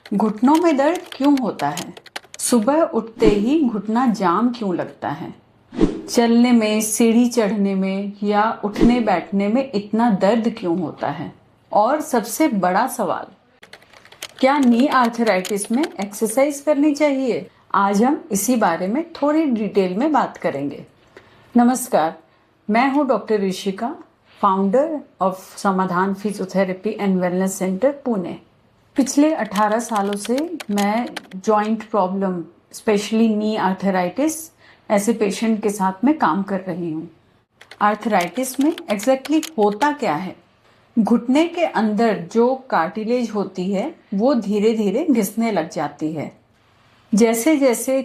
घुटनों में दर्द क्यों होता है? सुबह उठते ही घुटना जाम क्यों लगता है? चलने में, सीढ़ी चढ़ने में या उठने बैठने में इतना दर्द क्यों होता है? और सबसे बड़ा सवाल, क्या नी आर्थराइटिस में एक्सरसाइज करनी चाहिए? आज हम इसी बारे में थोड़ी डिटेल में बात करेंगे। नमस्कार, मैं हूं doctor Rishika, founder of Samadhan physiotherapy and wellness centre Pune. पिछले 18 सालों से मैं जॉइंट प्रॉब्लम, स्पेशली नी आर्थराइटिस, ऐसे पेशेंट के साथ में काम कर रही हूँ। आर्थराइटिस में एग्जैक्टली होता क्या है? घुटने के अंदर जो कार्टिलेज होती है वो धीरे धीरे घिसने लग जाती है। जैसे जैसे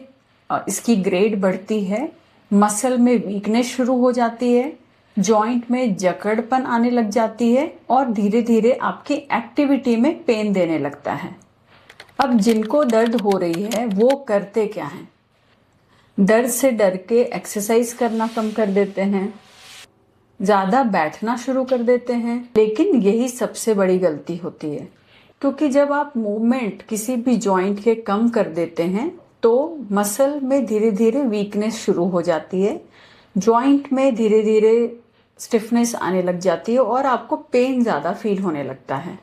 इसकी ग्रेड बढ़ती है, मसल में वीकनेस शुरू हो जाती है, जॉइंट में जकड़पन आने लग जाती है और धीरे धीरे आपकी एक्टिविटी में पेन देने लगता है। अब जिनको दर्द हो रही है वो करते क्या हैं? दर्द से डर के एक्सरसाइज करना कम कर देते हैं, ज़्यादा बैठना शुरू कर देते हैं। लेकिन यही सबसे बड़ी गलती होती है, क्योंकि जब आप मूवमेंट किसी भी जॉइंट के कम कर देते हैं तो मसल में धीरे धीरे वीकनेस शुरू हो जाती है, जॉइंट में धीरे धीरे स्टिफनेस आने लग जाती है और आपको पेन ज़्यादा फील होने लगता है।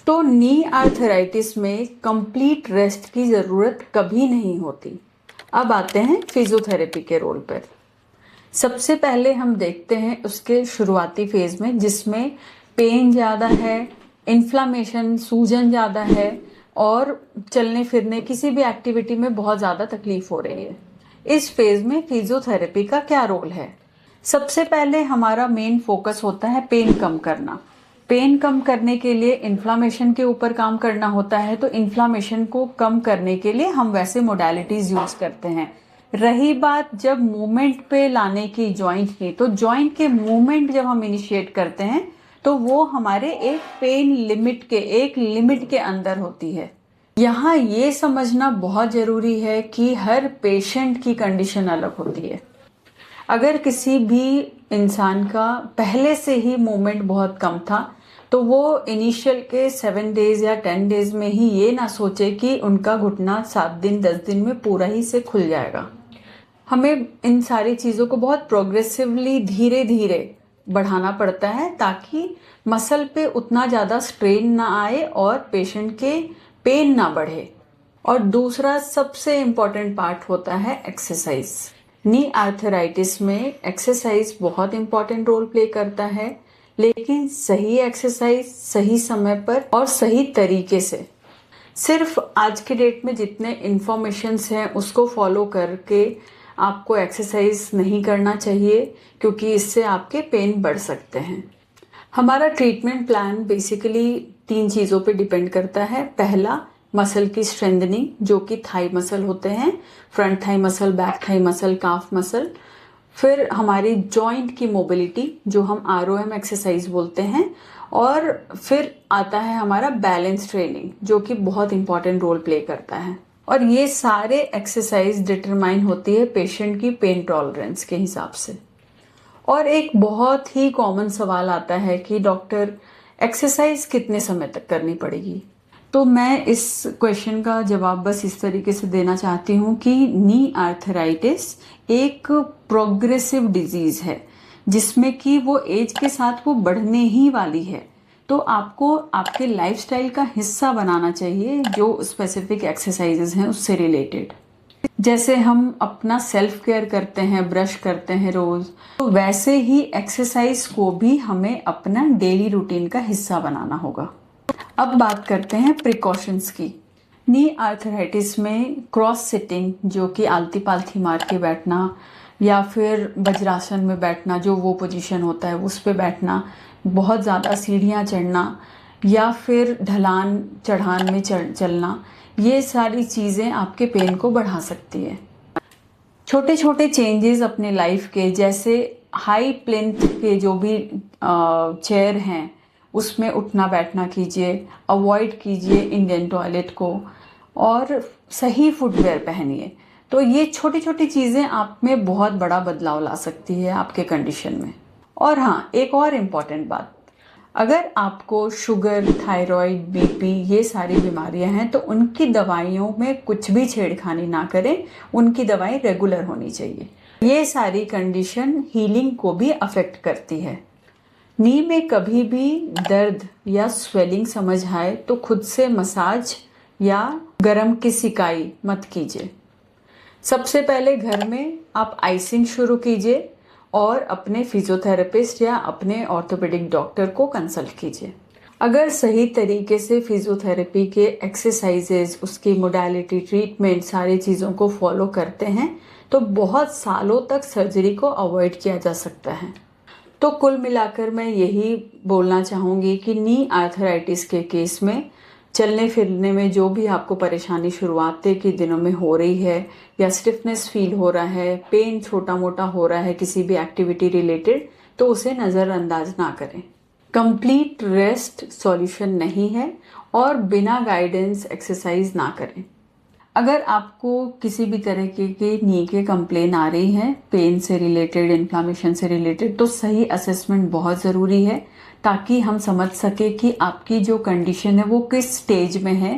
तो नी आर्थराइटिस में कंप्लीट रेस्ट की ज़रूरत कभी नहीं होती। अब आते हैं फिजियोथेरेपी के रोल पर। सबसे पहले हम देखते हैं उसके शुरुआती फेज में, जिसमें पेन ज़्यादा है, इन्फ्लामेशन, सूजन ज़्यादा है और चलने फिरने, किसी भी एक्टिविटी में बहुत ज़्यादा तकलीफ हो रही है। इस फेज में फिजियोथेरेपी का क्या रोल है? सबसे पहले हमारा मेन फोकस होता है पेन कम करना। पेन कम करने के लिए इन्फ्लामेशन के ऊपर काम करना होता है। तो इन्फ्लामेशन को कम करने के लिए हम वैसे मोडालिटीज यूज करते हैं। रही बात जब मूवमेंट पे लाने की जॉइंट की, तो जॉइंट के मूवमेंट जब हम इनिशिएट करते हैं तो वो हमारे एक पेन लिमिट के, एक लिमिट के अंदर होती है। यहाँ ये समझना बहुत जरूरी है कि हर पेशेंट की कंडीशन अलग होती है। अगर किसी भी इंसान का पहले से ही मूवमेंट बहुत कम था तो वो इनिशियल के 7 डेज या 10 डेज में ही ये ना सोचे कि उनका घुटना 7 दिन 10 दिन में पूरा ही से खुल जाएगा। हमें इन सारी चीज़ों को बहुत प्रोग्रेसिवली, धीरे धीरे बढ़ाना पड़ता है ताकि मसल पे उतना ज़्यादा स्ट्रेन ना आए और पेशेंट के पेन ना बढ़े। और दूसरा सबसे इम्पॉर्टेंट पार्ट होता है एक्सरसाइज। नी आर्थराइटिस में एक्सरसाइज बहुत इम्पॉर्टेंट रोल प्ले करता है, लेकिन सही एक्सरसाइज सही समय पर और सही तरीके से। सिर्फ आज के डेट में जितने इंफॉर्मेशंस हैं उसको फॉलो करके आपको एक्सरसाइज नहीं करना चाहिए, क्योंकि इससे आपके पेन बढ़ सकते हैं। हमारा ट्रीटमेंट प्लान बेसिकली 3 चीज़ों पे डिपेंड करता है। पहला, मसल की स्ट्रेंथनिंग, जो कि थाई मसल होते हैं, front thigh muscle, back thigh muscle, calf muscle. फिर हमारी जॉइंट की मोबिलिटी, जो हम ROM एक्सरसाइज बोलते हैं। और फिर आता है हमारा बैलेंस ट्रेनिंग, जो कि बहुत इंपॉर्टेंट रोल प्ले करता है। और ये सारे एक्सरसाइज डिटरमाइन होती है पेशेंट की पेन टॉलरेंस के हिसाब से। और एक बहुत ही कॉमन सवाल आता है कि डॉक्टर, एक्सरसाइज कितने समय तक करनी पड़ेगी? तो मैं इस क्वेश्चन का जवाब बस इस तरीके से देना चाहती हूँ कि नी आर्थराइटिस एक प्रोग्रेसिव डिजीज है, जिसमें कि वो एज के साथ वो बढ़ने ही वाली है। तो आपको आपके लाइफस्टाइल का हिस्सा बनाना चाहिए जो स्पेसिफिक एक्सरसाइजेज हैं उससे रिलेटेड। जैसे हम अपना सेल्फ केयर करते हैं, ब्रश करते हैं रोज, तो वैसे ही एक्सरसाइज को भी हमें अपना डेली रूटीन का हिस्सा बनाना होगा। अब बात करते हैं प्रिकॉशंस की। नी आर्थराइटिस में क्रॉस सिटिंग, जो कि आलती पालथी मार के बैठना या फिर वज्रासन में बैठना, जो वो पोजीशन होता है उस पे बैठना, बहुत ज़्यादा सीढ़ियाँ चढ़ना या फिर ढलान चढ़ान में चलना, ये सारी चीज़ें आपके पेन को बढ़ा सकती है। छोटे छोटे चेंजेस अपने लाइफ के, जैसे हाई प्लिंथ के जो भी चेयर हैं उसमें उठना बैठना कीजिए, अवॉइड कीजिए इंडियन टॉयलेट को, और सही फुटवेयर पहनिए। तो ये छोटी छोटी चीज़ें आप में बहुत बड़ा बदलाव ला सकती है आपके कंडीशन में। और हाँ, एक और इम्पॉर्टेंट बात, अगर आपको शुगर, थायराइड, बीपी ये सारी बीमारियां हैं तो उनकी दवाइयों में कुछ भी छेड़खानी ना करें, उनकी दवाई रेगुलर होनी चाहिए। ये सारी कंडीशन हीलिंग को भी अफेक्ट करती है। नी में कभी भी दर्द या स्वेलिंग समझ आए तो खुद से मसाज या गरम की सिकाई मत कीजिए। सबसे पहले घर में आप आइसिंग शुरू कीजिए और अपने फिजियोथेरेपिस्ट या अपने ऑर्थोपेडिक डॉक्टर को कंसल्ट कीजिए। अगर सही तरीके से फिजियोथेरेपी के एक्सरसाइजेज, उसकी मोडालिटी, ट्रीटमेंट, सारी चीज़ों को फॉलो करते हैं तो बहुत सालों तक सर्जरी को अवॉइड किया जा सकता है। तो कुल मिलाकर मैं यही बोलना चाहूँगी कि नी आर्थराइटिस के केस में चलने फिरने में जो भी आपको परेशानी शुरुआत के दिनों में हो रही है या स्टिफनेस फील हो रहा है, पेन छोटा मोटा हो रहा है किसी भी एक्टिविटी रिलेटेड, तो उसे नज़रअंदाज ना करें। कंप्लीट रेस्ट सॉल्यूशन नहीं है और बिना गाइडेंस एक्सरसाइज ना करें। अगर आपको किसी भी तरह की नी के कंप्लेन आ रही है, पेन से रिलेटेड, इन्फ्लामेशन से रिलेटेड, तो सही असेसमेंट बहुत ज़रूरी है ताकि हम समझ सके कि आपकी जो कंडीशन है वो किस स्टेज में है,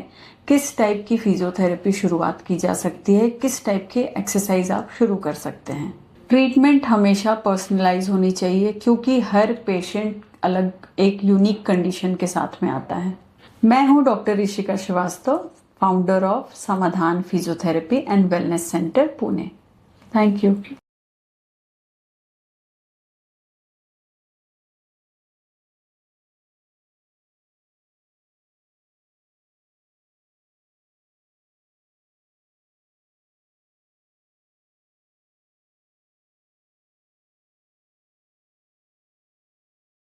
किस टाइप की फिजियोथेरेपी शुरुआत की जा सकती है, किस टाइप के एक्सरसाइज आप शुरू कर सकते हैं। ट्रीटमेंट हमेशा पर्सनलाइज होनी चाहिए क्योंकि हर पेशेंट अलग एक यूनिक कंडीशन के साथ में आता है। मैं हूँ doctor Rishika Srivastava, founder of Samadhan physiotherapy and wellness centre, Pune. Thank you.